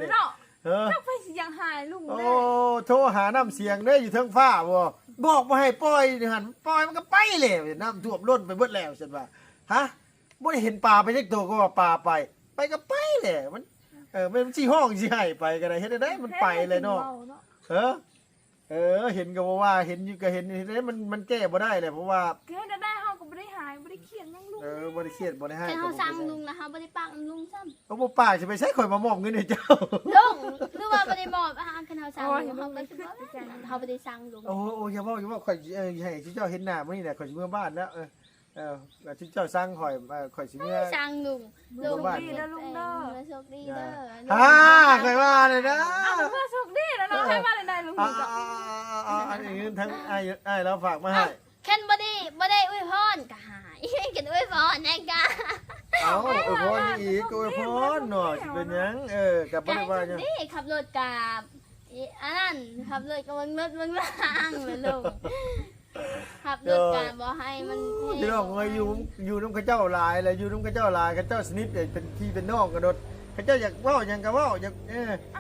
นี่เนาะเออจักไปสิยังหายลุง โอ้ แน่ โทรหาน้ำเสียงได้อยู่เทิงฟ้าบ่บอกบ่ให้ปล่อยหันปล่อยมันก็ไปแล้วน้ำท่วมล้นไปเบิดแล้วฉันว่าฮะบ่ได้เห็นปลาไปจักตัวก็ว่าปลาไปก็ไปแหละมันมันสิห้องสิให้ไปก็ได้เฮ็ดได้มันไปเลยเนาะเออเห็นก็ว่าเห็นอยู่ก็เห็นได้มันแก้บ่ได้เลยเพราะว่าแค่ได้เฮาก็บ่ได้หายบ่ได้เครียดยังลุงบ่ได้เครียดบ่ได้ให้ แต่เขาสั่งลุงนะเขาไม่ได้ปักลุงซ้ำ เอาบ่ปากสิไปใช้ข่อยมามอบเงินให้เจ้า ลุงหรือว่าไม่ได้บอกอาหารกันเขาสั่งลุงเขาไม่ได้เขาไม่ได้สั่งลุง โอ้อย่าว่าข่อยให้เจ้าเห็นหน้ามื้อนี้แหละข่อยสิเมื่อบ้านแล้วแล้วที่เจ้าสั่งข่อยสิเมื่อ สั่งลุง ลุงดีแล้วลุงเด้อ โชคดีเด้อ ข่อยว่าเลยนะ เอาเพื่อสุขดีแล้วเนาะให้มาเลยได้ลุงก็ อันนี้ทั้งอ้ายเราฝากมาให้ แค่บ่ได้อวยพรก็หายกันอวยพรนะกะ เอาอวยพรอีกอวยพรหน่อยสิเป็นหยังกับบ่ได้ว่าหยัง นี่ขับรถกับอันนั้นขับรถกับรถมึงล่างเลยลุงขับรถกับบ่ให้มัน พี่น้องเอ้ยอยู่นำเขาเจ้าหลายเลยอยู่นำเขาเจ้าหลายเขาเจ้าสนิทเป็นพี่เป็นน้องกันโดดเขาเจ้าอยากเว้าหยังก็เว้าอยาก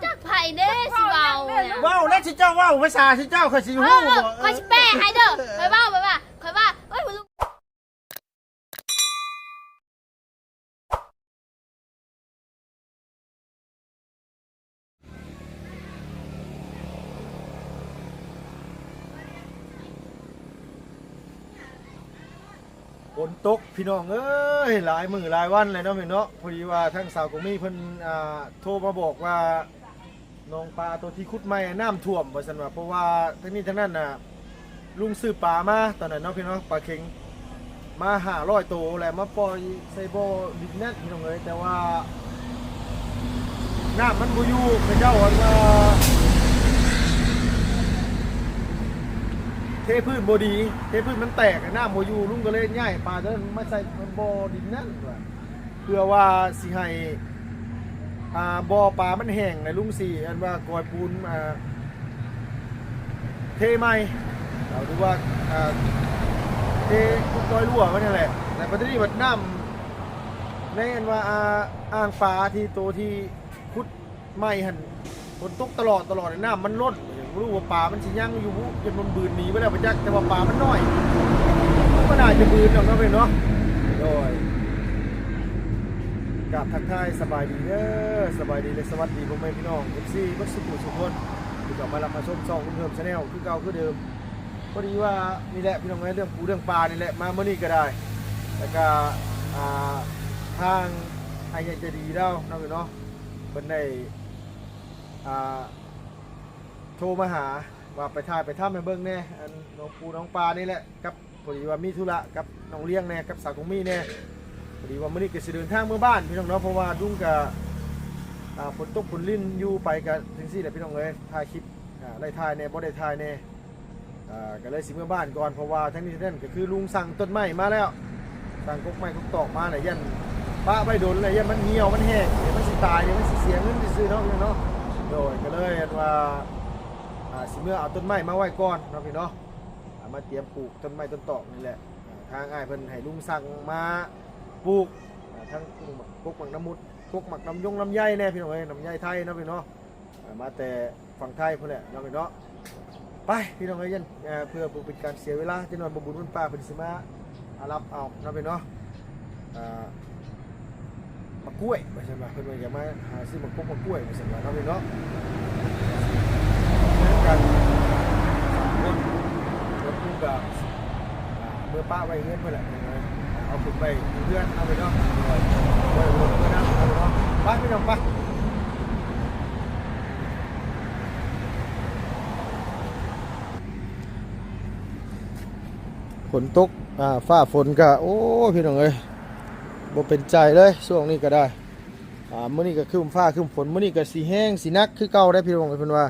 จักไผ่เด้สิเว้าเนี่ย เว้าแล้วสิเจ้าเว้าภาษาสิเจ้าข่อยสิฮู้บ่ คอยสิแป้ให้เด้อคอยเว้าแบบว่าคอยว่าเอ้ยลุง ฝนตกพี่น้องเอ้ยหลายมื้อหลายวันเลยเนาะพี่เนาะพอดีว่าทางสาวกมีเพิ่นโทรมาบอกว่าน้องปลาตัวที่ขุดใหม่น้ำท่วมว่าซั่นว่าเพราะว่าทั้งนี้ทั้งนั้นน่ะลุงซื้อปลามาตอนนั้นเนาะพี่เนาะปลาเค็งมา500ตัวแล้วมาปล่อยใส่บ่อดินแน่นพี่น้องเอ้ยแต่ว่าน้ำมันบ่อยู่เขาเจ้าว่าเทพื้นบ่ดีเทพื้นมันแตกน้ำบ่อยู่ลุงก็เลยย้ายปลาตัวนั้นมาใส่บ่อดินนั่นว่าเพื่อว่าสิให้บ่อปลามันแห้งในลุงสิอันว่ากอยปูนเทใหม่เราดูว่าเทกอยรั่วมันนั่นแหละแต่ปัจจุบันน้ำในอันว่าอ่างปลาที่โตที่ขุดใหม่หั่นฝนตกตลอดน้ำมันลดไม่รู้ว่าปลามันสิยังอยู่จนมันบืนหนีไปแล้วไปจักแต่ว่าปลามันน้อยก็น่าจะบืนหรอกเนาะเพื่อนเนาะโดยกับทักทายสบายดีเด้อสบายดีเลยสวัสดีพ่อแม่พี่น้อง FC บัดสุขุสุขคนที่กลับมารับมาชมช่องเพิ่มชาแนลคือเก่าคือเดิมพอดีว่านี่แหละพี่น้องเรื่องปูเรื่องปลานี่แหละมาเมื่อนี้ก็ได้แล้วก็ทางไอ้ใหญ่ใจดีแล้วเนาะเนาะเพิ่นได้โทรมาหาว่าไปถ่ายไปถ้ำให้เบิ่งแน่อันน้องปูน้องปลานี่แหละกับพอดีว่ามีธุระกับน้องเลี้ยงแน่กับสาวของมีแน่พอดีว่ามื้อนี้ก็สิเดินทางเมื่อบ้านพี่น้องเนาะเพราะว่าดุ้งกับฝนตกฝนลิ้นอยู่ไปกันจังซี่แหละพี่น้องเอ้ยถ่ายคลิปได้ถ่ายแน่บ่ได้ถ่ายแน่ก็เลยสิเมื่อบ้านก่อนเพราะว่าทั้งนี้ทั้งนั้นก็คือลุงสั่งต้นไม้มาแล้วสั่งกกไม้กกตอกมาน่ะยันป้าไปโดนอะไรยันมันเหี่ยวมันแห้งเดี๋ยวมันสิตายเดี๋ยวมันสิเสียเงินซื่อๆเนาะพี่น้องเนาะโดยก็เลยว่าสิเมื่อเอาต้นไม้มาไว้ก่อนเนาะพี่เนาะมาเตรียมปลูกต้นไม้ต้นตอกนี่แหละทางอ้ายเพิ่นให้ลุงสั่งมาปลูกทั้งกกหมักน้ำมุดกกหมักน้ำยงน้ำใยแน่พี่น้องเอ้ยน้ำใยไทยเนาะพี่เนาะมาแต่ฝั่งไทยพุ่นแหละเนาะพี่เนาะไปพี่น้องเอ้ยยันเพื่อเป็นการเสียเวลาที่นอนบ่บุญมันป่าเพิ่นสิมารับเอาเนาะพี่เนาะมะกล้วยว่าซั่นว่าเพิ่นว่าอย่ามาหาซื้อมะกกล้วยว่าซั่นว่าเนาะพี่เนาะกันคนรถตู้กับเมื่อป้าไว้เงินเพื่อนแหละเอาขึ้นไปเพื่อนเอาไปเนาะไว้บนเพื่อนเอาไปเนาะป้าพี่น้องป้าฝนตกฟ้าฝนก็โอ้พี่น้องเอ้ยบ่เป็นใจเลยช่วงนี้ก็ได้มื้อนี้ก็ครึ้มฟ้าครึ้มฝนมื้อนี้ก็สิแห้งสินักคือเก่าได้พี่น้องเพิ่นว่า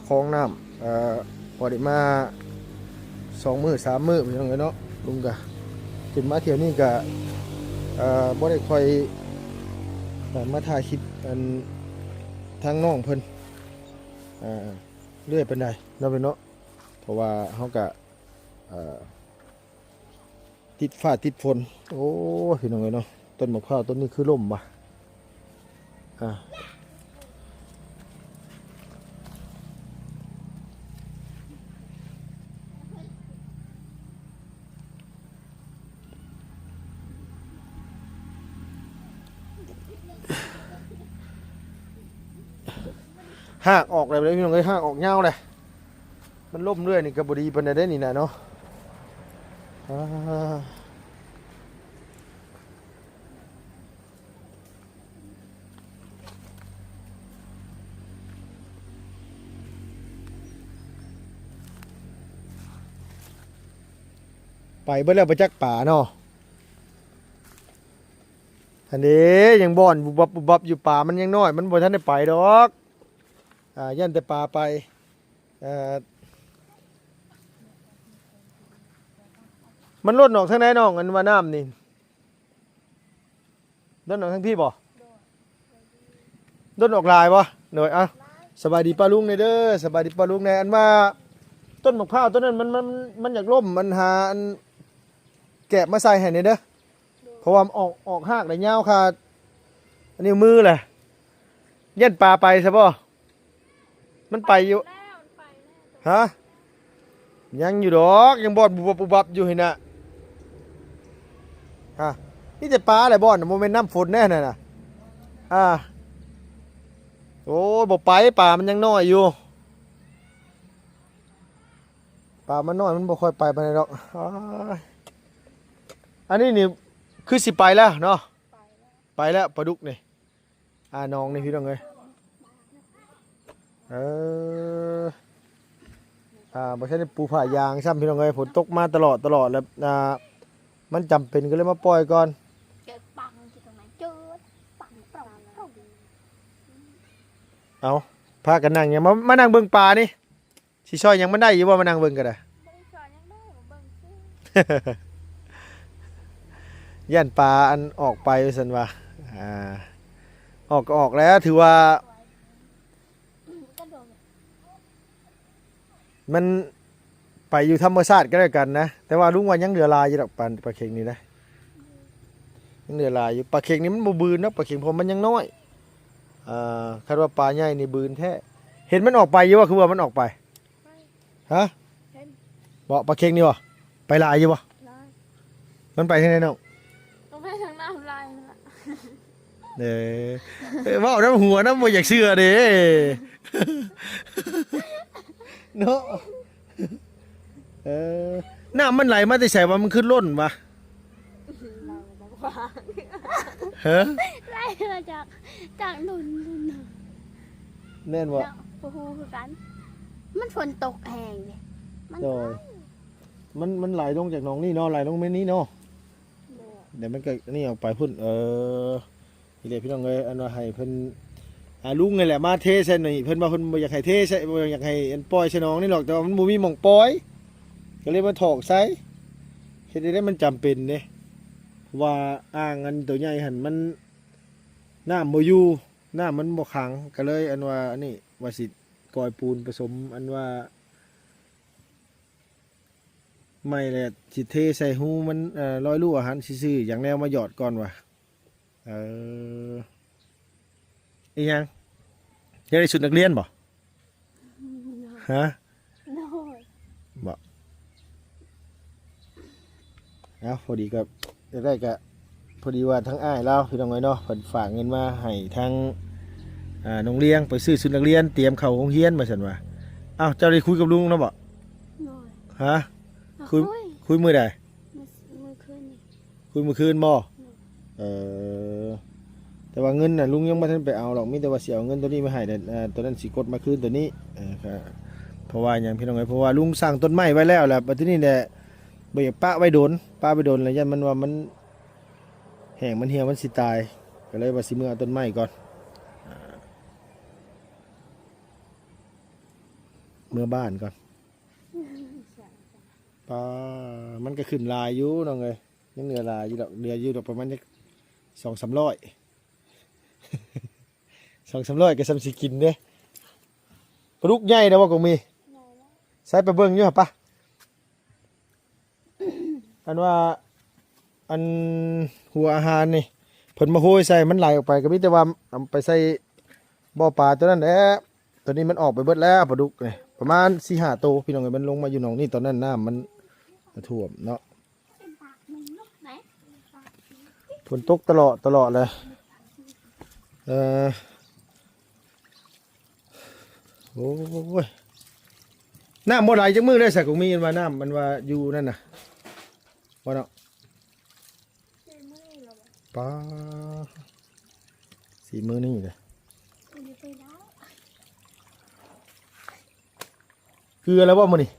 ของน้ำพอได้มา2 มื้อ 3 มื้อพี่น้องเนาะลุงก็ขึ้นมาเที่ยวนี้ก็บ่ได้ค่อยมาถ่ายคลิปทางน้องเพิ่นเรื่อยปานใดเนาะพี่เนาะเพราะว่าเฮาก็ติดฟ้าติดฝนโอ้พี่น้องเนาะต้นมะพร้าวต้นนี้คือล่มว่ะ หากออกเลยพี่น้องเอ้ยหากออกเงาเลยมันล่มเรื่อยนี่ก็บ่ดีปานใดได้นี่นะเนาะไปเบิ่แล้วไปจักป่าเนาะอันนี้ยังบ่อนบุบบับบุบบับอยู่ป่ามันยังน้อยมันบ่ทันได้ไปดอกยันแต่ป่าไปมันลดออกทางไหนน้องอันว่าน้ำนี่ลดออกทางพี่บ่ลดออกลายบ่หน่อยอ่ะสบายดีป้าลุงเด้อสบายดีป้าลุงในอันว่าต้นมะพร้าวต้นนั้นมันอยากล่มมันหาอันแกะมาใส่ให้นี่เด้อเพราะว่าออกหากได้ยาวขาดอันนี้มือแหละยันปลาไปใช่ป่ะมันไปอยู่ฮะยังอยู่ดอกยังบอดบุบบุบับอยู่เห็นน่ะฮะนี่แต่ปลาอะไรบอดโมเมนต์น้ำฝนแน่น่ะโอ้บอกไปป่ามันยังน้อยอยู่ป่ามันน้อยมันบ่ค่อยไปไหนดอกอันนี้นี่คือสิไปแล้วเนาะไปแล้วปลาดุกนี่น้องนี่พี่น้องเลยบ่ใช่ปูผ่ายางซ้ำพี่น้องเลยฝนตกมาตลอดแล้วมันจำเป็นก็เลยมาปล่อยก่อนเจอปังที่ตรงไหนเจอปังเปล่า เอาพากันนั่งยังมานั่งเบิ่งปลานี่สิช่อยยังมันได้อยู่ว่ามานั่งเบิ่งกันได้ย่านปลาอันออกไปสันว่าออกก็ออกแล้วถือว่ามันไปอยู่ธรรมชาติก็ได้กันนะแต่ว่าลุงว่ายังเหลือลายอยู่ดอกปลาเค็งนี่นะยังเหลือลายอยู่ปลาเค็งนี่มันบ่บืนนะปลาเค็งเพราะมันยังน้อยคาดว่าปลาใหญ่นี่บืนแท้เห็นมันออกไปอยู่ว่าคือว่ามันออกไปฮะบอกปลาเค็งนี่วะไปลายอยู่วะมันไปที่ไหนน้องไปทางน้ำลายนั่นแหละ ว่าน้ำหัวน้ำบ่อยากเชื่อเด้เนาะน้ำมันไหลมาแต่ใส่ว่ามันขึ้นล้นวะฮะไล่มาจากหนุนแน่นวะโอ้โหคือกันมันฝนตกแห้งเลยมันไหลลงจากหนองนี่เนาะไหลลงเม่นี้เนาะเดี๋ยวมันก็นี่ออกไปพุ่นนี่เลยพี่น้องเลยอันว่าให้เพิ่นลุงนี่แหละมาเทใส่หน่อยเพิ่นว่าเพิ่นบ่อยากให้เทใส่บ่อยากให้อันปล่อยใส่น้องนี่หรอกแต่ว่ามันบ่มีหม่องปล่อยก็เลยมาถอกใส่เฮ็ดได้มันจำเป็นเด้ว่าอ่างอันตัวใหญ่หั่นมันน้ำบ่อยู่น้ำมันบ่ขังก็เลยอันว่าอันนี้ว่าสิกอยปูนผสมอันว่าไม่แหละสิเทใส่หูมันร้อยลูกอาหารซื่อๆอย่างแนวมาหยอดก่อนว่ะอีหยังยังได้ชุดนักเรียนบ่ฮะบ่เอาพอดีก็ได้ก็พอดีว่าทั้งอ้ายเราพี่น้องเอ้ยเนาะเพิ่นฝากเงินมาให้ทั้งน้องเลี้ยงไปซื้อชุดนักเรียนเตรียมเข้าโรงเรียนมาซั่นว่าอ้าวเจ้าได้คุยกับลุงเนาะบ่ฮะคุยมื้อใดคุยมื้อคืนบ่แต่ว่าเงินน่ะลุงยังไม่ทันไปเอาหรอกมีแต่ว่าสิเอาเงินตัวนี้มาให้แต่ตัวนั้นสิกดมาคืนตัวนี้เพราะว่าอย่างพี่น้องเอ้ยเพราะว่าลุงสร้างต้นไม้ไว้แล้วแหละบัดทีนี้แหละบ่อยากปะไว้โดนแล้วยันมันว่ามันแห้งมันเหี่ยวมันสิตายก็เลยว่าสิมื้อเอาต้นไม้ก่อนเมื่อบ้านก่อนปลามันก็ขึ้นลายอยู่น้องเอ้ยยังเหลือลายอยู่ดอกเหลืออยู่ดอกประมาณ200-300 200-300ก็ซ้ำสิกินเด้ปลาดุกใหญ่นะว่าก็มีใส่ไปเบิ่งอยู่ปะอันว่าอันหัวอาหารนี่เพิ่นมาโหยใส่มันไหลออกไปก็มีแต่ว่าเอาไปใส่บ่อปลาตัวนั้นแหละตัวนี้มันออกไปเบิดแล้วปลาดุกนี่ประมาณ 4-5 ตัวพี่น้องเอ้ยมันลงมาอยู่หนองนี่ตอนนั้นน้ำมันท่วมเนาะฝนตกตลอดเลย โอ้ยน้ำบ่ไหลจังมือเลยสักกงมีมันว่าน้ำมันว่าอยู่นั่นน่ะบ่เนาะป้าสีมือนี่เลยเกลือแล้วบ่มื้อนี่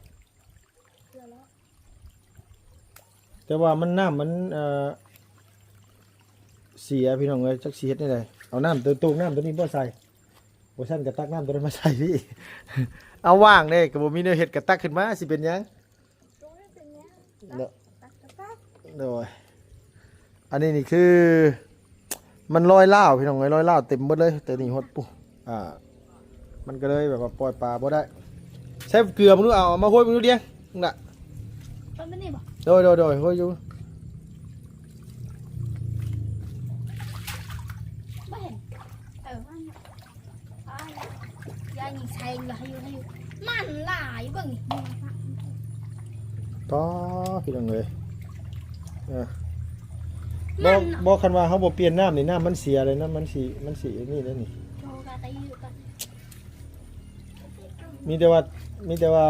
แต่ว่ามันน้ำมันเสียพี่น้องเอ้ยจักสิเฮ็ดได้ไดเอาน้ำตัวน้ำตัวนี้บ่ใส่บ่ซั่นก็ตักน้ำตัวนั้นมาใส่พี่ เอาว่างเด้ก็บ่มีแนวเฮ็ดก็ตักขึ้นมาสิเป็นหยังเนาะโดยอันนี้นี่คือมันลอยล่าวพี่น้องเอ้ยลอยล่าวเต็มหมดเลยแต่นี่ฮดปุ๊มันก็เลยแบบว่าปล่อยปลาบ่ได้ใช้เกลือมึงดูเอามาโหยมึงดูเดียงนั่นน่ะ มันไม่นี่บ่ โดยโหยอยู่ ไม่เห็นมันยายยิงแทงเลยให้อยู่มันหลายเบิ่งนี่ ต่อพี่น้องเอ้ยบ่คันว่าเฮาบ่เปลี่ยนน้ำนี่น้ำมันเสียเลยนะมันสินี่เด้อนี่ โชว์กันแต่อยู่กัน มีแต่ว่า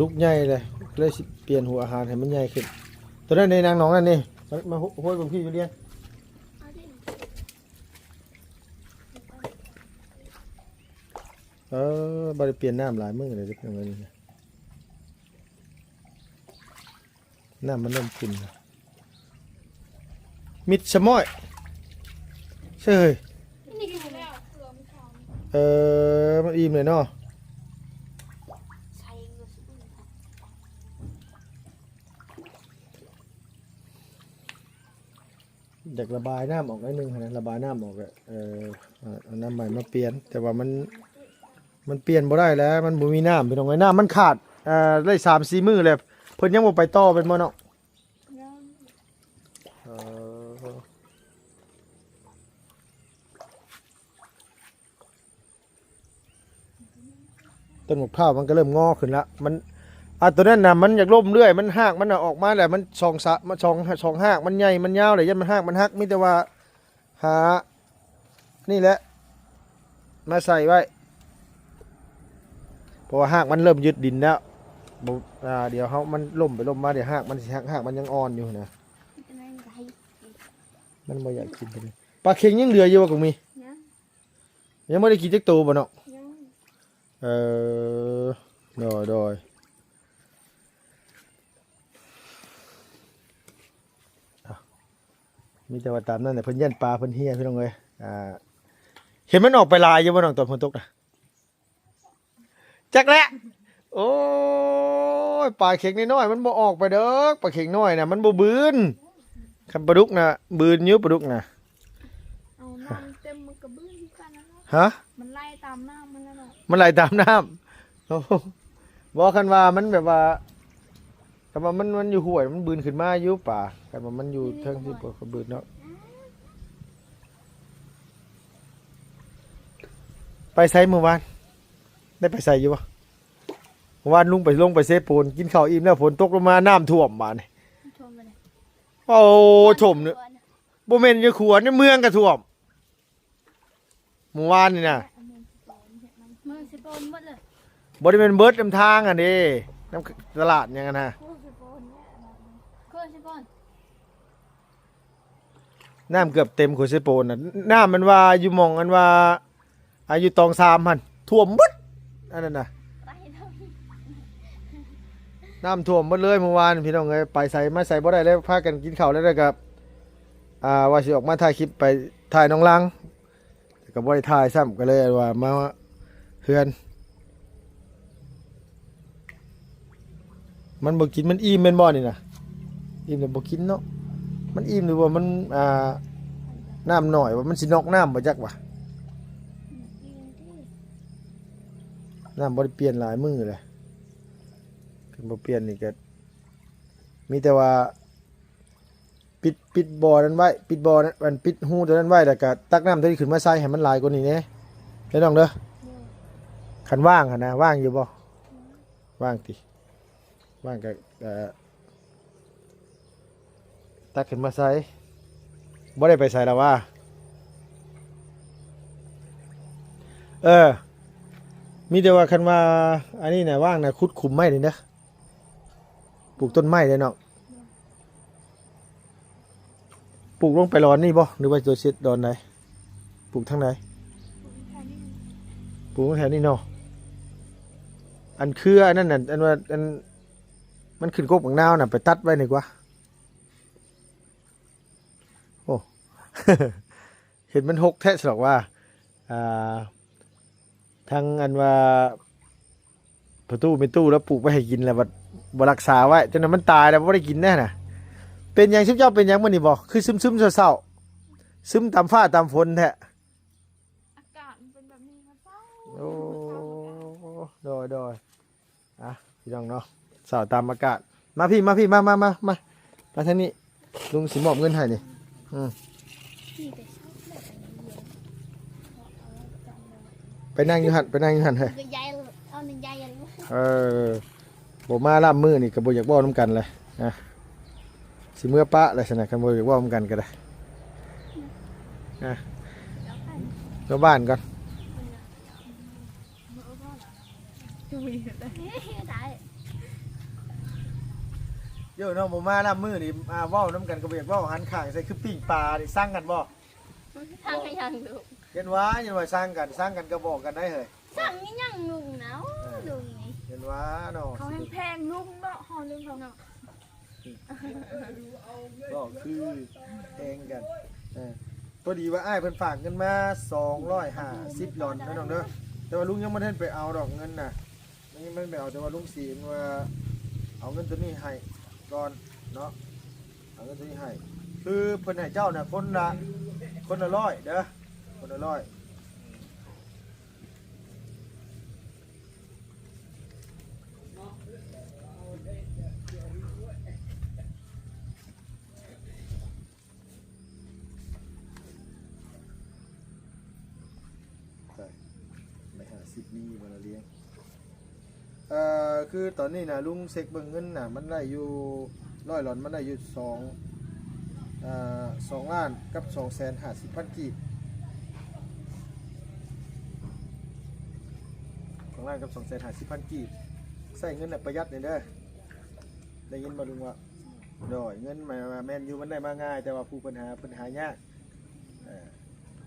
ลูกใหญ่เลยสิเปลี่ยนหัวอาหารให้มันใหญ่ขึ้นตัวนั้นในนางน้องนั่นนี่มาโหยบนพี่อยู่เรียนบ่ได้เปลี่ยนน้ำหลายมื้อเลยเด้อพี่น้องเอ้ยน้ำมันเริ่มขุ่นแล้วมิดสมอยใช่เฮ้ย นี่คือแล้ว มันอิ่มเลยเนาะ ใช้เงินสุด อยากระบายน้ำออกนิดนึงนะระบายน้ำออกเอาน้ำใหม่มาเปลี่ยนแต่ว่ามันเปลี่ยนบ่ได้แล้วมันบ่มีน้ำพี่น้องไอ้น้ำมันขาดได้3-4 มื้อแล้วเพิ่นยังบ่ไปต่อเป็นบ่เนาะต้นมะพร้าวมันก็เริ่มงอขึ้นละมันตัวนั้นน่ะมันอยากล่มเรื่อยมันหากมันออกมาแล้วมันช่องหากมันใหญ่มันยาวเลยยันมันหากมันหักมีแต่ว่าหานี่แหละมาใส่ไว้เพราะว่าหากมันเริ่มยึดดินแล้วเดี๋ยวเขามันล่มไปล่มมาเดี๋ยวหากมันหากมันยังอ่อนอยู่นะมันไม่อยากกินเลยปลาเค็งยังเหลืออยู่กับมียังไม่ได้กินจักตัวบ่เนาะโดยมีแต่ว่าตามนั่นแหละเพิ่นยันปลาเพิ่นเฮียพี่น้องเอ้ยเห็นมันออกไปลายอยู่บ่น้องตอนฝนตกนะจักแหละโอ้ยปลาเข็งน้อยๆมันบ่ออกไปเด้อปลาเข็งน้อยน่ะมันบ่บืนคันปลาดุกน่ะบืนอยู่ปลาดุกน่ะเอาน้ำเต็มมันกระบื้อที่กันนะ ฮะ มันไล่ตามน้ำมันแล้วเนาะ มันไหลตามน้ำโอ้บ่คันว่ามันแบบว่าคันว่ามันอยู่ห้วยมันบืนขึ้นมาอยู่ป่าคันว่ามันอยู่เทิงที่บ่บืนเนาะไปไสเมื่อวานได้ไปไสอยู่บ่เมื่อวานลุงไปลงไปเซปูนกินข้าวอิ่มแล้วฝนตกลงมาน้ำท่วมบาดนี่ ชมเลย โอ้ชมเนี่ยบ่แม่นอยู่ขวนในเมืองก็ท่วมเมื่อวานนี่น่ะ มือสิบอนหมดเลย บ่ได้เป็นเบิดนำทางอันนี้น้ำตลาดหยังกันนะ เครื่องสิบอน น้ำเกือบเต็มขวดเซโปนน่ะน้ำมันว่าอยู่หม่องอันว่าอายุตอง3หั่นท่วมหมดอันนั้นน่ะ ไปแล้ว น้ำท่วมหมดเลยเมื่อวานพี่น้องเอ้ยไปใส่มาใส่บ่ได้แล้วพากันกินข้าวแล้วนะครับว่าสิออกมาถ่ายคลิปไปถ่ายน้องลังแต่ก็บ่ได้ถ่ายซ้ำก็เลยว่ามาเฮือนมันบ่กินมันอิ่มแม่นบ่นี่น่ะอิ่มแล้วบ่กินเนาะมันอิ่มหรือว่ามันน้ำหน่อยว่ามันสินอกน้ำบ่จักว่ะน้ำบ่ได้เปลี่ยนหลายมื้อเลยคันบ่เปลี่ยนนี่ก็มีแต่ว่าปิดบ่อนั้นไว้ปิดบ่อนั้นมันปิดหูตัวนั้นไว้แล้วก็ตักน้ำตัวนี้ขึ้นมาใส่ให้มันหลายกว่านี้แหน่เด้อน้องเด้อคันว่างหั่นนะว่างอยู่บ่ว่างติว่างก็ตักขึ้นมาใส่บ่ได้ไปใส่แล้วว่า มีแต่ว่าคันว่าอันนี้น่ะว่างน่ะขุดขุมไม้นี่เด้อปลูกต้นไม้เด้อเนาะปลูกลงไปร้อนนี่บ่หรือว่าตัวเช็ดดอนไหนปลูกทางไหนปลูกแถวนี้เนาะอันเครืออันนั้นน่ะอันว่าอันมันขึ้นกกบางนาวน่ะไปตัดไว้นี่กว่าโอ้ เห็นมันหกแท้สอกว่าทางอันว่าประตูเป็นตู้แล้วปลูกไว้ให้กินแล้วบ่รักษาไว้จนมันตายแล้วบ่ได้กินแน่น่ะเป็นหยังชิบเจ้าเป็นหยังมื้อนี้บ่คือซึมๆเศร้าๆซึมตามฟ้าตามฝนแท้ อากาศมันเป็นแบบนี้ครับเจ้า โอ้โดยอ่ะพี่น้องเนาะเศร้าตามอากาศมาพี่มาทางนี้ลุงสิมอบเงินให้นี่ ที่แต่ชอบแบบนี้ ไปนั่งอยู่หันเฮ้ย ก็ยายเอาหนึ่งยายยัน บ่มาล่ามมือนี่ก็บ่อยากเว้านำกันเลยนะสิเมื่อปะอะไรซั่นน่ะกันบ่อยากเว้านำกันก็ได้นะเข้าบ้านก่อน ได้ เดี๋ยวเนาะบ่มาล่ามมือนี่เว้านำกันก็บ่อยากเว้าหันข้างใส่คือปิ้งปลานี่สร้างกันบ่ ทางยังดู เห็นว่าสร้างกันก็บอกกันได้เฮ้ย สั่งนี่ยังลุงนะลุงนี่ เห็นว่าเนาะ เขาแพงๆนุ่มเนาะหอลืมเขาเนาะ ก็คือแพงกันพอดีว่าอ้ายเพิ่นฝากเงินมา250ดอลนะน้องเด้อแต่ว่าลุงยังบ่ทันไปเอาดอกเงินน่ะยังไม่ไปเอาแต่ว่าลุงสิว่าเอาเงินตัวนี้ให้ก่อนเนาะเอาเงินตัวนี้ให้คือเพิ่นให้เจ้าน่ะคนละ100เด้อคนละ100ไปหา10นี่บ่ละเลี้ยงคือตอนนี้นะลุงเซ็กเบิ่งเงินน่ะมันได้อยู่100หลอนมันได้อยู่2ล้านกับ250,000 กีบ2ล้านกับ250,000 กีบใส่เงินน่ะประหยัดนี่เด้อได้ยินบ่ลุงว่าดอยเงินแม่นอยู่มันได้มาง่ายแต่ว่าผู้ปัญหายาก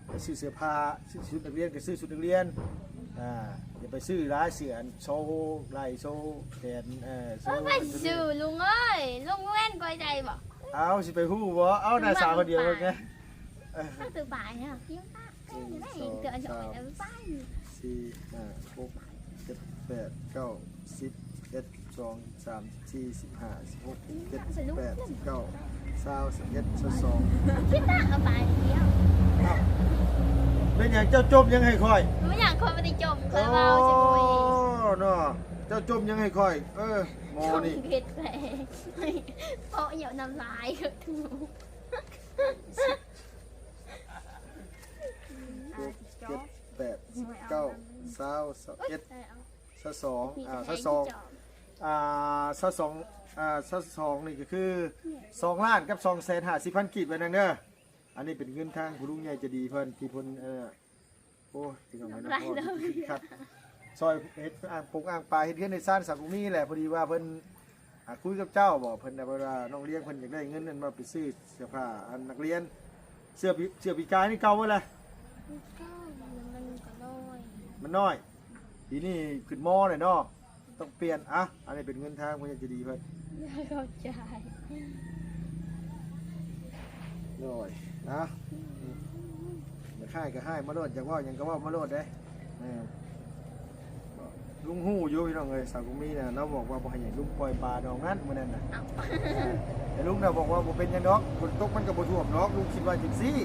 ไปซื้อเสื้อผ้าซื้อชุดนักเรียนก็ซื้อชุดนักเรียนอย่าไปซื้อร้านเสือโชว์ไหล่โชว์แขนโชว์ ไม่ซื้อลุงเอ้ยลุงเว้นก้อยใจบ่ เอาสิไปฮู้บ่เอาหน้าสาวคนเดียวไง ถ้าตัวบ่ายเนี่ยพี่ป้าได้เกิดจากไหนไป 4 5 6 7 8 9 10 1 2 3 4 15 16 17 18 19 20 21 22 คิดตั้งเอาไปเดียว เป็นอย่างเจ้าจมยังให้คอย ไม่อยากคนไม่ได้จมเคยเมาจะงวย เนาะเจ้าจมยังให้คอยโม ชม นี่ เผ็ดแผลเพราะเหยียบน้ำลายก็ถูก 7 8 9 20 21 22นี่ก็คือ2ล้านกับ250,000 กีบไว้นั่นเด้ออันนี้เป็นเงินทางผู้ลุงใหญ่จะดีเพิ่นที่เพิ่นโอ้ที่น้องให้น้องครับซอยเฮ็ดอ่างปงอ่างปลาเฮ็ดเฮือนในซ่านสักนี้แหละพอดีว่าเพิ่นคุยกับเจ้าบอกเพิ่นว่าน้องเลี้ยงเพิ่นอยากได้เงินนั้นมาไปซื้อเสื้อผ้าอันนักเรียนเสื้อปีกายนี่เก่าบ่ล่ะมันน้อยทีนี้ขึ้นมอเลยเนาะต้องเปลี่ยนอันนี้เป็นเงินทางเพิ่นจะดีเพิ่น เข้าใจ น้อยนะอย่าค่ายก็ให้มาโลดอยากว่าหยังก็ว่ามาโลดเด้ลุงฮู้อยู่พี่น้องเอ้ยสาวกุมีน่ะเราบอกว่าบ่ให้ลุงปล่อยปลาดอกนั้นมื้อนั้นน่ะแต่ลุงน่ะบอกว่าบ่เป็นหยังดอกฝนตกมันก็บ่ท่วมดอกลุงคิดว่าจังซี่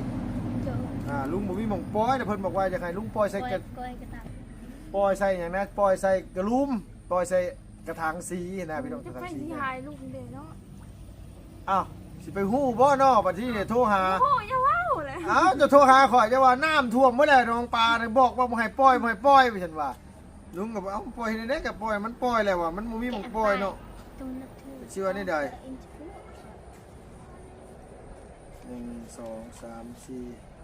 ลุงบ่มีหม่องปล่อยแต่เพิ่นบอกว่าอยากให้ลุงปล่อยใส่กระปล่อยใส่หยังนะปล่อยใส่กระลุมปล่อยใส่กระถางสีนะพี่น้องก จะ ระถาง ไป สี ที่หายลูกเดียวเนาะ อ้าวสิไปฮู้บ่เนาะบัดนี้เนี่ยโทรหา โอ้ยอย่าว้าวเลย อ้าวจะโทรหาข่อยจะว่าน้ำท่วมเมื่อไหร่น้องปลาเนี่ยบอกว่าบ่ให้ปล่อยบ่ให้ปล่อยไปฉันว่าลุงก็บอกเอ้าปล่อยให้ได้ก็ปล่อยมันปล่อยแล้วว่ามันบ่มีหม่องปล่อยเนาะชื่อว่านี่ได้1 2 3 4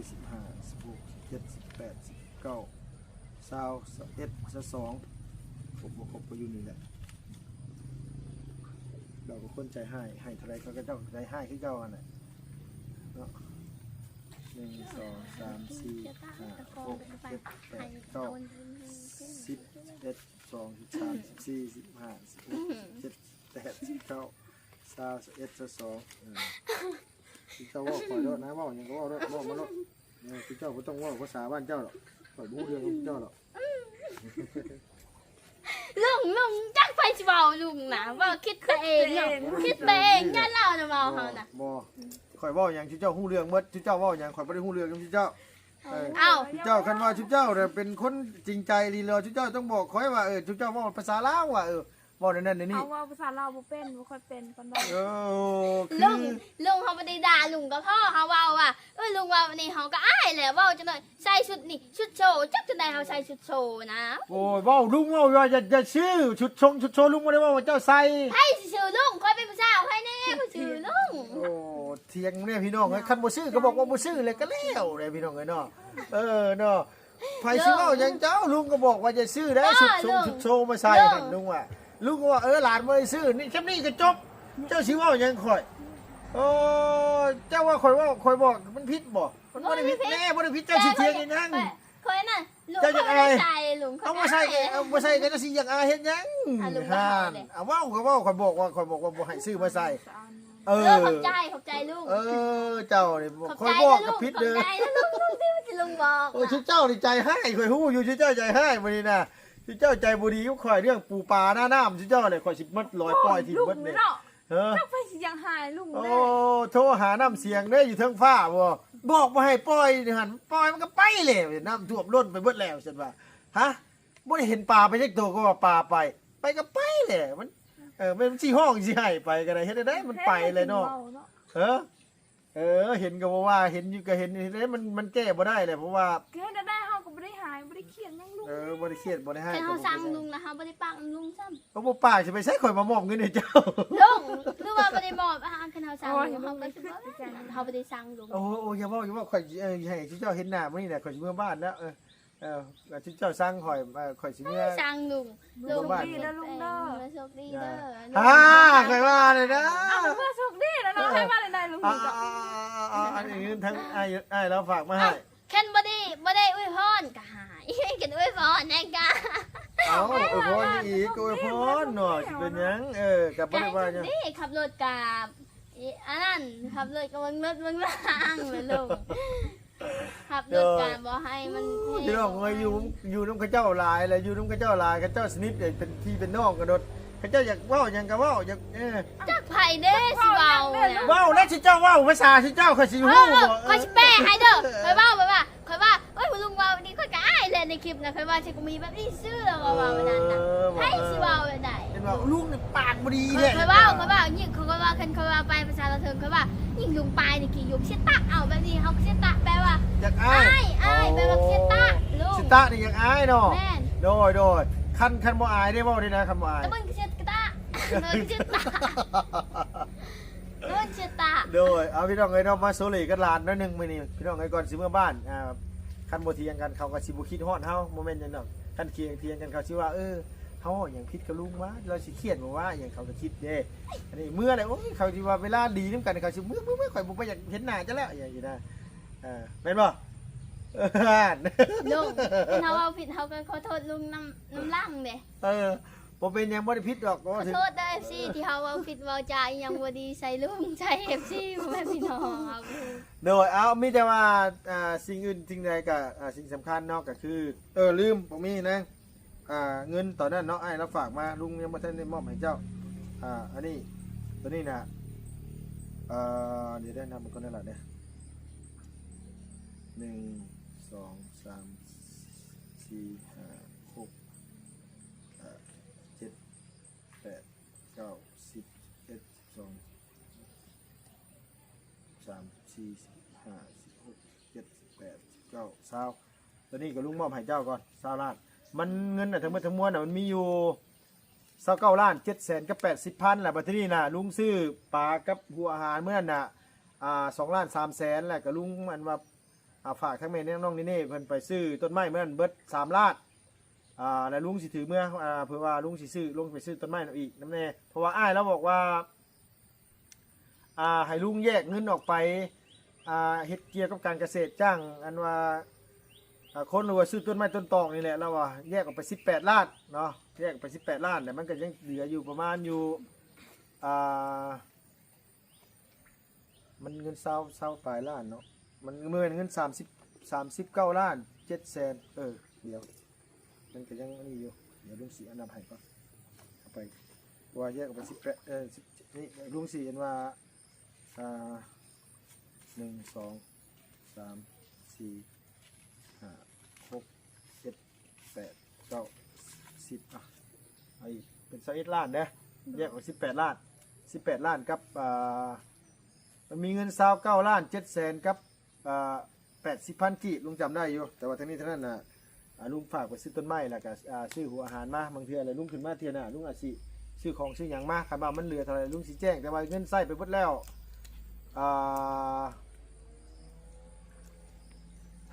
ผมบอกครบไปอยู่นี่แหละเราก็คนใจให้เท่าไรเขาก็เจ้าใจให้ขึ้นเจ้าอันน่ะเนาะ1 2 3 4 5 6 7 8 9 10 11 12 13 14 15 16 17 18 19 20 21 22ที่เจ้าว่าขอยรถนะว่าอย่างก็ว่ารถว่ามาโลดที่เจ้าก็ต้องว่าภาษาบ้านเจ้าหรอกขอยรู้เรื่องของเจ้าหรอก ลุงจักไปสิเว้าลุงนะว่าคิดไปเองเนาะคิดไปเองอย่าเล่านะเว้าเฮาน่ะ บ่ข่อยเว้าหยังที่เจ้าฮู้เรื่องหมดที่เจ้าเว้าหยังข่อยบ่ได้ฮู้เรื่องของที่เจ้า เอ้า ที่เจ้าคันว่าที่เจ้าเนี่ยเป็นคนจริงใจดีเลยที่เจ้าต้องบอกข่อยว่าที่เจ้าเว้าภาษาลาวว่าเว้าในนั้นในนี่ เอาว่าภาษาลาวบ่เป็นบ่ค่อยเป็นปานใด คื ลุงเขาไม่ได้ด่าลุงกับพ่อเขาเว้าว่าลุงว่าวันนี้เขาก็อ้ายแหละเว้าจังหน่อยใส่ชุดนี่ชุดโชว์จักจังได๋เขาใส่ชุดโชว์นะ โอ้ยเว้าลุงเว้าอย่าชื่อชุดโชว์ลุงบ่ได้ว่าเจ้าใส่ ให้ชื่อลุงค่อยเป็นผู้สาวให้แน่ผู้ชื่อลุง โอ้เถียงเนี่ยพี่น้องคันบ่ซื้อก็บอกว่าบ่ซื้อเลยก็แล้วเลยพี่น้องเอ้ยเนาะเนาะไผสิเว้าหยังเจ้าลุงก็บอกว่าจะซื้อได้ชุดโชว์มาใส่นั่นลุงว่าลุงก็ว่าหลานบ่ได้ซื้อนี่แค่นี้ก็จบเจ้าสิเว้าหยังข่อยโอ้เจ้าว่าข่อยบอกมันผิดบ่มันบ่ได้ผิดแน่บ่ได้ผิดเจ้าสิเถียงอีหยัง ค่อยน่ะลุงเขาไม่ได้ใส่ลุง เอาบ่ใส่ก็สิอยากอายเฮ็ดหยังห่านเอาเว้าก็เว้าข่อยบอกว่าบ่ให้ซื้อมาใส่ ขอบใจลุง เจ้านี่ข่อยบอกกับผิดเด้อ ขอบใจนะลุงที่ลุงบอก โอ้ชื่อเจ้านี่ใจให้ข่อยฮู้อยู่ชื่อเจ้าใจให้บ่นี่น่ะชื่อเจ้าใจบ่ดีกับข่อยเรื่องปูปลาหน้าน้ำชื่อเจ้าเลยข่อยสิมัดลอยปล่อยทิ้ง ลุง เบิดนี่ เนาะ จักไปสิยังหายลุง โอ้ แม่ โทรหาน้ำเสียงเด้ออยู่เทิงฟ้าบ่บอกบ่ให้ปล่อยนี่หั่นปล่อยมันก็ไปแล้วน้ำท่วมล้นไปเบิดแล้วซั่นว่าฮะบ่ได้เห็นปลาไปจักตัวก็ว่าปลาไปก็ไปแหละมันมันสิห้องสิให้ไปก็ได้เฮ็ดได้มันไปเลยเนาะเห็นก็ว่าเห็นอยู่ก็เห็นนี่มันแก้บ่ได้เลยเพราะว่า แค่ได้เฮาก็บ่ได้หายบ่ได้เขียนหยังลุง บ่ได้เครียดบ่ได้ให้ แต่เขาสั่งลุงนะเขาไม่ได้ปังลุงซ้ำ เขาบ่ปากสิไปใช้ข่อยมามอบเงินให้เจ้า ลุงหรือว่าไม่ได้บอกคือเขาสั่งลุงเขาไม่ได้สั่งลุง โอ้อย่าเว้าข่อยให้เจ้าเห็นหน้ามื้อนี้แหละข่อยสิเมื่อบ้านแล้วที่เจ้าสั่งข่อยสิเมื่อ สั่งลุง โชคดีนะลุงเด้อ โชคดีเด้อ ข่อยว่าเลยนะ เอาเพื่อโชคดีนะเนาะให้มาได้ลุงก็ อันนี้ทั้งอ้ายเราฝากมาให้ แค่บ่ได้อวยพรก็หายกันอวยพรแน่กะ เอาอวยพรอีกอวยพรหน่อยสิเป็นหยังกับบ่ได้ว่าหยัง นี่ขับรถกับอันนั้นขับรถกับรถมึงล่างเลยลุงขับรถกับบ่ให้มัน พี่น้องเอ้ยอยู่นำเขาเจ้าหลายแล้วอยู่นำเขาเจ้าหลายเขาเจ้าสนิทเป็นพี่เป็นน้องกันโดดเขาเจ้าอยากเว้าหยังก็เว้าอยากจักไผเด้สิเว้า เว้าแล้วสิเจ้าเว้าภาษาสิเจ้าค่อยสิฮู้บ่ ค่อยสิแปลให้เด้อค่อยเว้าแบบว่าค่อยว่าเอ้ยลุงเว้านี่ค่อยก็อ้ายเลยในคลิปนะค่อยว่าสิกูมีแบบนี้ซื่อแล้วก็ว่าแบบนั้นน่ะให้สิเว้าแบบใด เห็นว่าลุงนี่ปากบ่ดีแท้ ค่อยเว้ายิ่งค่อยว่าคันค่อยว่าไปภาษาละเทิงค่อยว่ายิ่งลุงปลายนี่กี่ยุกสิตะเอาแบบนี้เฮาสิตะแปลว่า อยากอาย อ้ายแปลว่าสิตะลุง สิตะนี่อยากอายเนาะ แม่น โดยคันบ่อายได้เว้าได้นะคันบ่อาย ตะบึงสิตะเงินสิตะเงินสิตะ โดยเอาพี่น้องเอ้ยเนาะมาโซเลกันหลานน้อยหนึงมื้อนี้พี่น้องเอ้ยก่อนสิเมื่อบ้านคันบ่เถียงกันเขาก็สิบ่คิดฮอดเฮาบ่แม่นจังดอกคันเถียงกันเขาสิว่าเฮาหยังผิดกับลุงวะเราสิเครียดบ่ว่าหยังเขาก็คิดเด้อันนี้เมื่อไหร่โอ้ยเขาสิว่าเวลาดีนํกันเขาสิมื้อข่อยบ่อยากเห็นหน้าจะแล้วอย่างนี้นะแม่นบ่ ลุงเขาเอาผิดเขาก็ขอโทษลุงน้ำล่างเด้ บ่เป็นหยังบ่ได้ผิดดอก ขอโทษได้ FC ที่เขาเอาผิดเอาใจยังบ่ดีใส่ลุงใส่ FC แม่พี่น้องครับ โดยเอามีแต่ว่าสิ่งอื่นสิ่งใดก็สิ่งสำคัญเนาะก็คือลืมบ่มีนะเงินตอนนั้นเนาะไอ้เราฝากมาลุงยังบ่ทันได้มอบให้เจ้าอันนี้ตัวนี้น่ะเดี๋ยวได้นำมันก่อนนั่นล่ะเด้1 2 3 4 5 6 7 8 9 10 11 12 3 4 5 6 7 8 9 20ตัวนี้ก็ลุงมอบให้เจ้าก่อน20ล้านมันเงินทั้งหมดทั้งมวลมันมีอยู่29ล้าน7แสนกับ80,000แหละบัดนี้น่ะลุงซื้อปลากับหัวอาหารเมื่อนั้นน่ะ2ล้าน3แสนแหละก็ลุงมันว่า ฝากทั้งแม่น้องนี่เพิ่นไปซื้อต้นไม้เมื่อนั้นเบิด3ล้านแล้วลุงสิถือเมื่อเพื่อว่าลุงสิซื้อลงไปซื้อต้นไม้เอาอีกน้ำแน่เพราะว่าอ้ายแล้วบอกว่าให้ลุงแยกเงินออกไปเฮ็ดเกี่ยวกับการเกษตรจ้างอันว่าคนรู้ว่าซื้อต้นไม้ต้นตอกนี่แหละแล้วว่าแยกออกไป18ล้านเนาะแยกออกไป18ล้านแต่มันก็ยังเหลืออยู่ประมาณอยู่มันเงิน20ปลายล้านเนาะมันเงิน39ล้าน7แสนเดี๋ยวมันก็ยังนี่อยู่เดี๋ยวลุงสีอันดับให้ก่อนเอาไปว่าแยกออกไปนี่ลุงสีอันว่า1 2 3 4 5 6 7 8 9 10เอาอีกเป็น21ล้านเด้อแยกออก18ล้าน18ล้านกับมันมีเงิน29ล้าน7แสนกับ80,000กีบลุงจำได้อยู่แต่ว่าทั้งนี้ทั้งนั้นน่ะลุงฝากไปซื้อต้นไม้แล้วก็ซื้อหัวอาหารมาบางทีอะไรลุงขึ้นมาเทียน่ะลุงอาจสิซื้อของซื้อหยังมาคันว่ามันเหลือเท่าไหร่ลุงสิแจ้งแต่ว่าเงินใช้ไปหมดแล้ว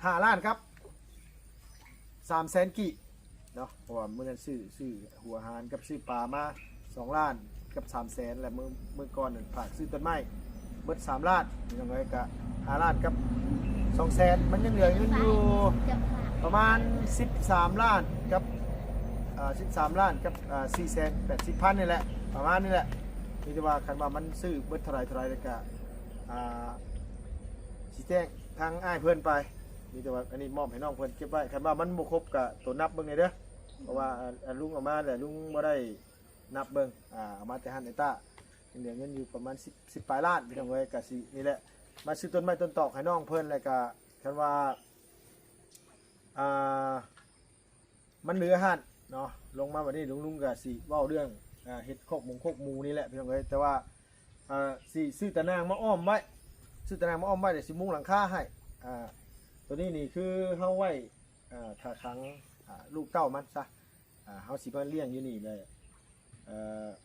5ล้านครับ3แสนกีบเนาะเพราะว่าเมื่อนั้นซื้อหัวอาหารกับซื้อปลามา2ล้านกับ3แสนและเมื่อก่อนฝากซื้อต้นไม้เบิด3ล้านยังไงก็5ล้านกับ2แสนมันยังเหลือเงินอยู่ประมาณ13ล้านกับ13ล้านกับ4แสน80,000นี่แหละประมาณนี้แหละนี่จะว่าคันว่ามันซื้อเบิดเท่าไรแล้วก็สิแจ้งทางอ้ายเพื่อนไปนี่จะว่าอันนี้มอบให้น้องเพื่อนเก็บไว้คันว่ามันบ่ครบก็ตัวนับเบิ่งเลยเด้อเพราะว่าลุงเอามาแต่ลุงบ่ได้นับเบิ่งเอามาแต่หันไอ้ตาเหลือเงินอยู่ประมาณ10ปลายล้านพี่น้องเอ้ยก็สินี่แหละมาซื้อต้นไม้ต้นตอกให้น้องเพิ่นแล้วก็คันว่ามันเหลือหันเนาะลงมาวันนี้ลุงก็สิเว้าเรื่องเฮ็ดโคกหมูนี่แหละพี่น้องเอ้ยแต่ว่าสิซื้อตะนางมาอ้อมไว้ซื้อตะนางมาอ้อมไว้เดี๋ยวสิมุงหลังคาให้ตัวนี้นี่คือเฮาไว้ถ้าครั้งลูกเต้ามันซะเฮาสิมาเลี้ยงอยู่นี่เลย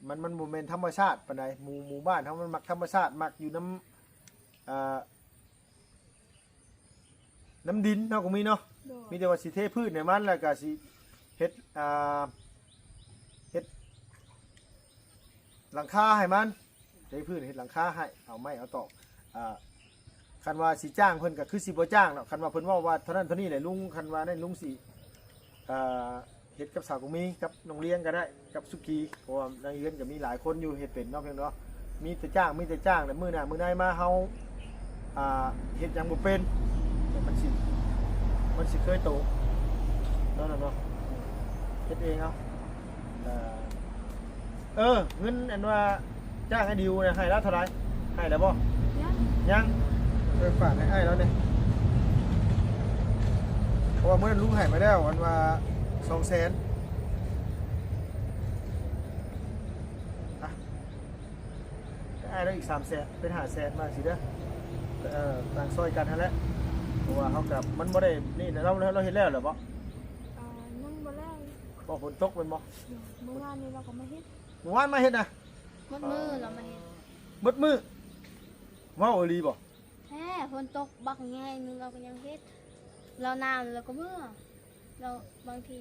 มันบ่แม่นธรรมชาติปานใดหมู่บ้านเฮามันมักธรรมชาติมักอยู่น้ำดินเนาะก็มีเนาะมีแต่ว่าสิเทพืชในมันแล้วก็สิเฮ็ดหลังคาให้มันเทพืชเฮ็ดหลังคาให้เอาไม้เอาตอกคันว่าสิจ้างเพิ่นก็คือสิบ่จ้างเนาะคันว่าเพิ่นว่าเท่านั้นเท่านี้แหละลุงคันว่าได้ลุงสิเฮ็ดกับสาวกุมีกับน้องเลี้ยงก็ได้กับสุกี้เพราะว่าในเรือนก็มีหลายคนอยู่เฮ็ดเป็นเนาะเพียงเนาะมีแต่จ้างแต่มื้อหน้ามื้อใดมาเฮาเฮ็ดหยังบ่เป็นมันสิเคยโตเนาะเนาะเฮ็ดเองเอาเงินอันว่าจ้างให้ดิวเนี่ยให้แล้วเท่าไหร่ให้แล้วบ่ยังฝากให้แล้วเนี่ยเพราะว่าเมื่อลุงให้มาแล้วอันว่า2แสนให้แล้วอีก3แสนเป็น5แสนมาสิเด้อต่างซอยกันนั่นแหละเพราะว่าเขากับมันบ่ได้นี่เราเห็นแล้วเหรอบ่ยังบ่แล้วบ่ฝนตกเป็นบ่เมื่อวานนี้เราก็มาเฮ็ดเมื่อวานมาเฮ็ดนะมืดมือเรามาเฮ็ดมืดว้าวอีหลีบ่แท้ฝนตกบักใหญ่นึงเราก็ยังเฮ็ดเรานานเราก็เมื่อเราบางที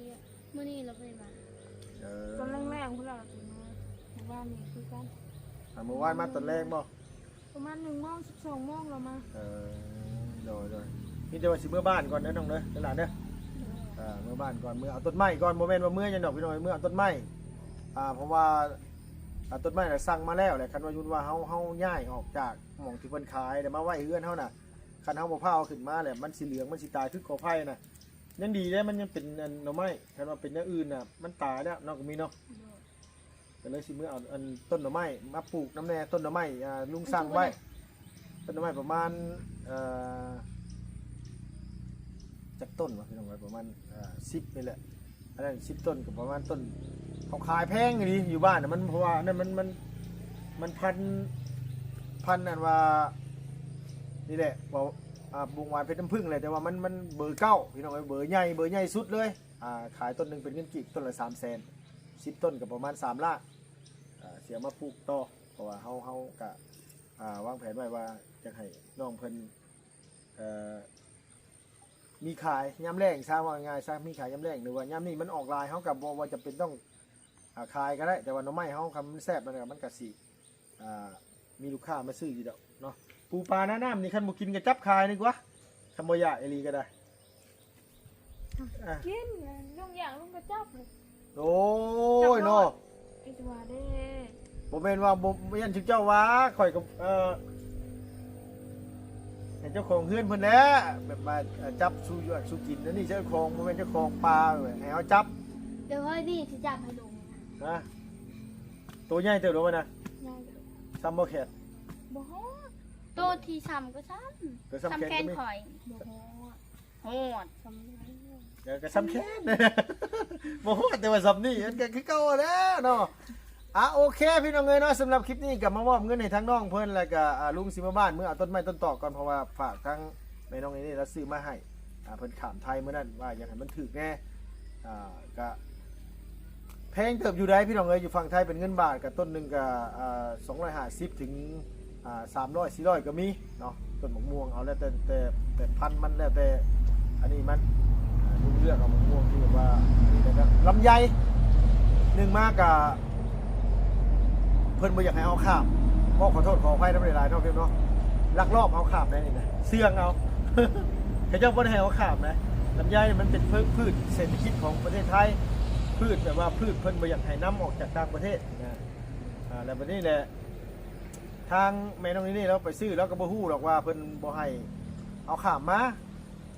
มื้อนี้เราบ่ได้มาตอนแรงๆพุ่นล่ะถึงมาเมื่อวานนี้คือกันเมื่อวานมาตอนแรกบ่ประมาณ1 โมง 12 โมงเรามาโดยนี่จะว่าสิเมื่อบ้านก่อนเด้อน้องเด้อหลานเด้อเมื่อบ้านก่อนเมื่อเอาต้นไม้ก่อนโมเมนต์ว่าเมื่อยังดอกพี่น้อยเมื่อเอาต้นไม้เพราะว่าต้นไม้น่ะสั่งมาแล้วแหละคันว่ายุนว่าเฮาย้ายออกจากหม่องที่เพิ่นขายแต่มาไว้เฮือนเฮาน่ะคันเฮาบ่พาเอาขึ้นมาแหละมันสิเหลืองมันสิตายคือกอไผ่น่ะยังดีเด้มันยังเป็นหน่อไม้คันว่าเป็นอย่างอื่นน่ะมันตายแล้วเนาะก็มีเนาะก็เลยสิเมื่อเอาอันต้นหน่อไม้มาปลูกน้ำแน่ต้นหน่อไม้ลุงสั่งไว้ต้นหน่อไม้ประมาณจากต้นวะพี่น้องประมาณ10นี่แหละอันนั้น10 ต้นกับประมาณต้นเขาขายแพงอยู่ดีอยู่บ้านน่ะมันเพราะว่านั่นมันพันอันว่านี่แหละบอกบุงหวานเพชรน้ำผึ้งเลยแต่ว่ามันเบอร์9พี่น้องเบอร์ใหญ่สุดเลยขายต้นหนึ่งเป็นเงินกี่ต้นละ3แสน10 ต้นกับประมาณ3 ล้านเสียมาปลูกต่อเพราะว่าเฮากะวางแผนไว้ว่าจะให้น้องเพิ่น มีขายยามแรงซะว่าง่ายซะมีขายยามแรงหรือว่ายามนี้มันออกลายเฮาก็บ่ว่าจะเป็นต้องขายก็ได้แต่ว่าหน่อไม้เฮาคำมันแซ่บมันก็สิมีลูกค้ามาซื้ออยู่ดอกเนาะปูปลาหน้าน้ำนี่คันบ่กินก็จับขายดีกว่าคันบ่อยากอีหลีก็ได้อ่ะ กินลุงอย่างลุงกระจับเลย โอ้ยเนาะ ไอ้ตัวเด้ บ่แม่นว่าบ่ยันชื่อเจ้าว่าข่อยก็เห็นเจ้าของเฮือนเพิ่นแหล้วแบบมาจับสู้อยู่สู้กินแล้วนี่เจ้าของบ่แม่นเจ้าของปลาเว้ยให้เอาจับ เดี๋ยวเฮ้ยนี่สิจับให้ลุงนะ นะตัวใหญ่เติบโตบ่นะ ง่ายเลย ซัมบ่แคท บ่ฮอด โตที่ซ้ำก็ซ้ ก็ ำ ซ้ำแขน ซ้ำแขน ก็มี ข่อย บ่ฮอด โหด สำเร็จ เดี๋ยวก็ซ้ำแขนบ่ฮู้แต่ว่าซ้ำนี่มันก็คือเก่าแล้วเนาะโอเคพี่น้องเอ้ยเนาะสำหรับคลิปนี้ก็มามอบเงินให้ทั้งน้องเพิ่นแล้วก็ลุงสิมาบ้านเมื่อเอาต้นไม้ต้นตอกก่อนเพราะว่าฝากทั้งแม่น้องนี่แล้วซื้อมาให้เพิ่นขามไทยมื้อนั้นว่าอยากให้มันถูกแน่ก็แพงเติบอยู่ได้พี่น้องเอ้ยอยู่ฝั่งไทยเป็นเงินบาทก็ต้นหนึงก็250ถึง300 400ก็มีเนาะต้นมะม่วงเอาแล้วแต่พันธุ์มันแล้วแต่อันนี้มันลุงเลือกเอามะม่วงที่แบบว่าอันนี้นะครับลำไยหนึ่งมากกับเพิ่นบ่อยากให้เอาข้ามก็ขอโทษขออภัยน้ำหลายๆเนาะเพิ่นเนาะลักลอบเอาข้ามได้นี่นะเสื่องเอา เขาเจ้าบ่ได้ให้เอาข้ามนะลำไยมันเป็นพืชเศรษฐกิจของประเทศไทยพืชแบบว่าพืชเพิ่นบ่อยากให้นำออกจากต่างประเทศนะแล้วบัดนี้แหละทางแม่น้องนี่เราไปซื้อแล้วก็บ่ฮู้หรอกว่าเพิ่นบ่ให้เอาข้ามมา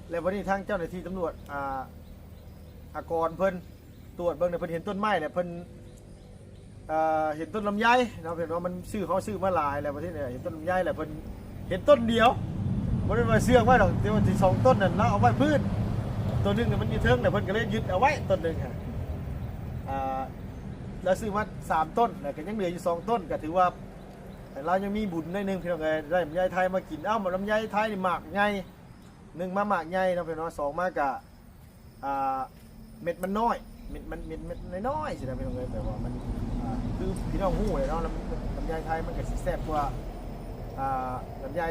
แล้วบัดนี้ทางเจ้าหน้าที่ตำรวจอากรเพิ่นตรวจเบิ่งเนี่ยเพิ่นเห็นต้นไม้เนี่ยเพิ่นเห็นต้นลำไยเนาะเห็นว่ามันเขาซื้อมาหลายแล้วประเทศเนี่ยเห็นต้นลำไยแหละเพิ่นเห็นต้นเดียวบ่ได้มาเชื่องไว้ดอกแต่ว่าที่2ต้นนั่นเราเอาไว้พื้นต้นนึงเนี่ยมันอยู่เทิงเนี่ยเพิ่นก็เลยยึดเอาไว้ต้นนึงค่ะแล้วซื้อมา3ต้นแล้วก็ยังเหลืออยู่2ต้นก็ถือว่าเรายังมีบุญได้นึงพี่น้องเอ้ยได้ลำไยไทยมากินลำไยไทยนี่หมากใหญ่1มาหมากใหญ่เนาะพี่น้อง2มาก็เม็ดมันน้อยเม็ดน้อยๆสินะพี่น้องเอ้ยแต่ว่ามันคือพี่น้องหู้เลยเนาะลำไยไทยมันก็สิแซ่บกว่าลำไย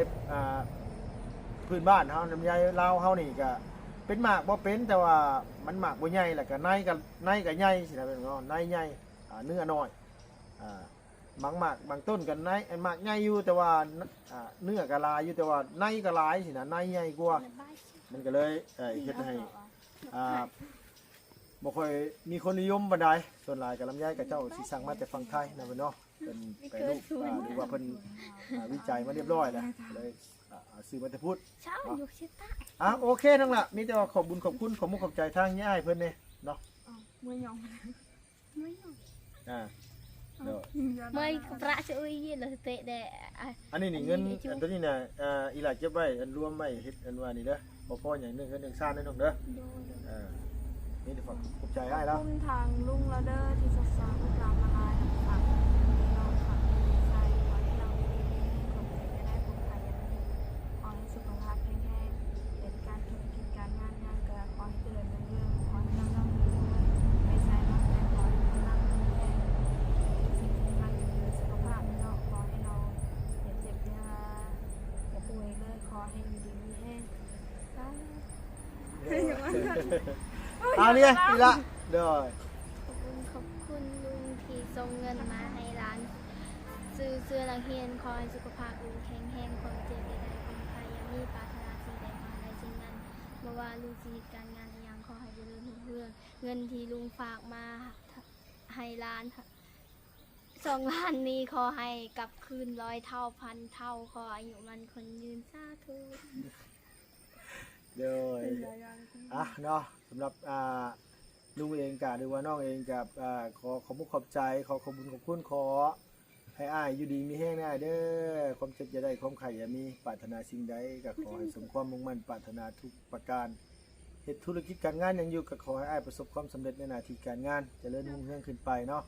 พื้นบ้านเฮาลำไยลาวเฮานี่ก็เป็นหมากบ่เป็นแต่ว่ามันหมากบ่ใหญ่แหละก็ในก็ใหญ่สินะพี่น้องเนาะในใหญ่เนื้อน้อยบางหมากบางต้นก็ในหมากใหญ่อยู่แต่ว่าเนื้อก็หลายอยู่แต่ว่าในก็หลายสินะในใหญ่กว่ามันก็เลยเฮ็ดให้บ่ค่อยมีคนนิยมปานใดส่วนหลายกับลำไยกับเจ้าสิสั่งมาแต่ฝั่งไทยนะเพิ่นเนาะเป็นแปรรูปหรือว่าเพิ่นวิจัยมาเรียบร้อยแล้วเลยซื้อมาแต่พูด เช้าอยู่ชิตา โอเคทั้งละมีแต่ว่าขอบบุญขอบคุณขอมุกขอบใจทางย่ายเพิ่นเนี่ยเนาะ เมื่อยอง ไม่หรอก เดี๋ยว ไม่ประจะอุ้ยเลยเตะแดด อันนี้นี่เงินอันตัวนี้น่ะอีหลาเก็บไว้อันรวมไว้เฮ็ดอันว่านี่เด้อพ่ออย่างนึงก็นึงซ่านได้น้องเด้อนี่เดี๋ยวฝากขอบใจให้แล้ว ทางลุงละเด้อที่ศึกษาพวกเรามาลายฝากเราฝากใจขอให้เราคนใจจะได้คนไทยขอให้สุขภาพแข็งแรงเป็นการธุรกิจการงานเกิดขอให้เจริญรุ่งเรืองขอให้เรามีไม่ใช่มาแต่ขอให้เรามีแรงสิ่งสำคัญคือสุขภาพเนาะขอให้เราอย่าเจ็บอย่าป่วยเลยขอให้มีดีมีแห้งเนี่ยอีละเด้อ ขอบคุณลุงที่ส่งเงินมาให้ร้านซื้อเสื้อนักเรียนคอยสุขภาพลุงแข็งแรงความเจ็บใดๆความพยายามมีปรารถนาสิ่งใดมาในสิ่งนั้นเมื่อว่าลุงชีวิตการงานอย่างขอให้เจริญรุ่งเรืองเงินที่ลุงฝากมาให้ร้าน2 ล้านนี้ขอให้กลับคืน100 เท่าพันเท่าขออายุมันคนยืนสาธุ เด้อเนาะสำหรับลุงเองกับหรือว่าน้องเองกับขอมุกขอบใจขอขอบคุณขอบคุณขอให้อ้ายอยู่ดีมีแห้งได้เด้อความเจ็บจะได้ความไข่อย่ามีปรารถนาสิ่งใดก็ขอให้สมความมุ่งมั่นปรารถนาทุกประการเหตุธุรกิจการงานยังอยู่ก็ขอให้อ้ายประสบความสำเร็จในหน้าที่การงานเจริญรุ่งเรืองขึ้นไปเนาะ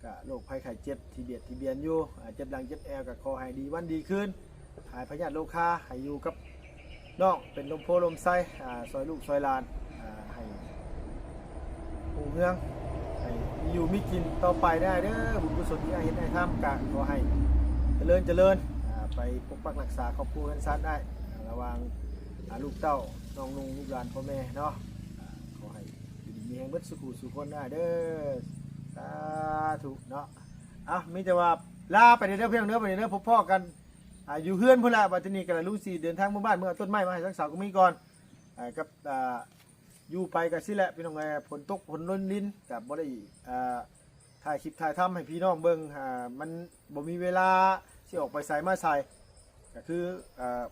ก็โรคภัยไข้เจ็บที่เบียดอยู่เจ็บหลังเจ็บแอวก็ขอให้ดีวันดีขึ้นหายพยาธิโรคาให้อยู่กับน้องเป็นลมโพลมไส้ซอยลูกซอยหลานให้หูเฮืองให้อยู่มีกินต่อไปได้เด้อบุญกุศลที่เห็นให้ทำกะขอให้เจริญไปปกปักรักษาครอบครัวกันซันได้ระวัง ลูกเต้าน้องนุ่งลูกหลานพ่อแม่เนาะขอให้อยู่ดีมีแห่งเบิดสุขุสุขคนได้เด้อสาธุเนาะมีแต่ว่าลาไปเด้อเพียงเด้อไปเด้อพบพ่อกันอยู่เฮือนพุ่นละบัดนี้ก็ลุงสิเดินทางมาบ้านเมื่อต้นไม้มาให้ทั้งสาวก็มีก่อนกับอยู่ไปก็สิแหละพี่น้องฝนตกฝนล้นลิ้นก็บ่ได้ถ่ายคลิปถ่ายทำให้พี่น้องเบิ่งมันบ่มีเวลาสิออกไปใส่มาใส่ก็คือ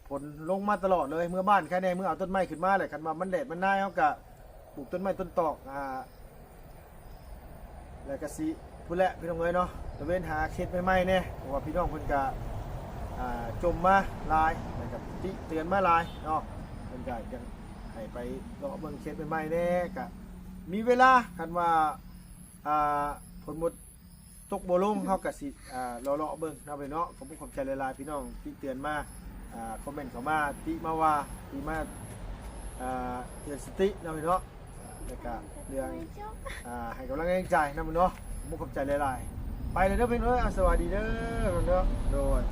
ฝนลงมาตลอดเลยเมื่อบ้านแค่ในเมื่อเอาต้นไม้ขึ้นมาแหละคันว่ามันแดดมันหนาวเฮาก็ปลูกต้นไม้ต้นตอกแล้วก็สิพุ่นแหละพี่น้องเนาะตะเวนหาเขตใหม่ๆแน่เพราะว่าพี่น้องเพิ่นก็จมมาหลายนะครับติเตือนมาหลายเนาะเพิ่นก็ยังให้ไปเลาะเบิ่งเขตใหม่ๆแน่ก็มีเวลาคันว่าผลหมดตกบ่ลงเฮาก็สิเลาะเบิ่งเนาะไปเนาะขอบคุณขอบใจหลายๆพี่น้องที่เตือนมาคอมเมนต์เข้ามาติมาว่าติมาเตือนสติเนาะพี่เนาะแล้วก็เรื่องให้กำลังใจนำเนาะขอบคุณขอบใจหลายๆไปเลยเด้อพี่น้องสวัสดีเด้อเนาะโดย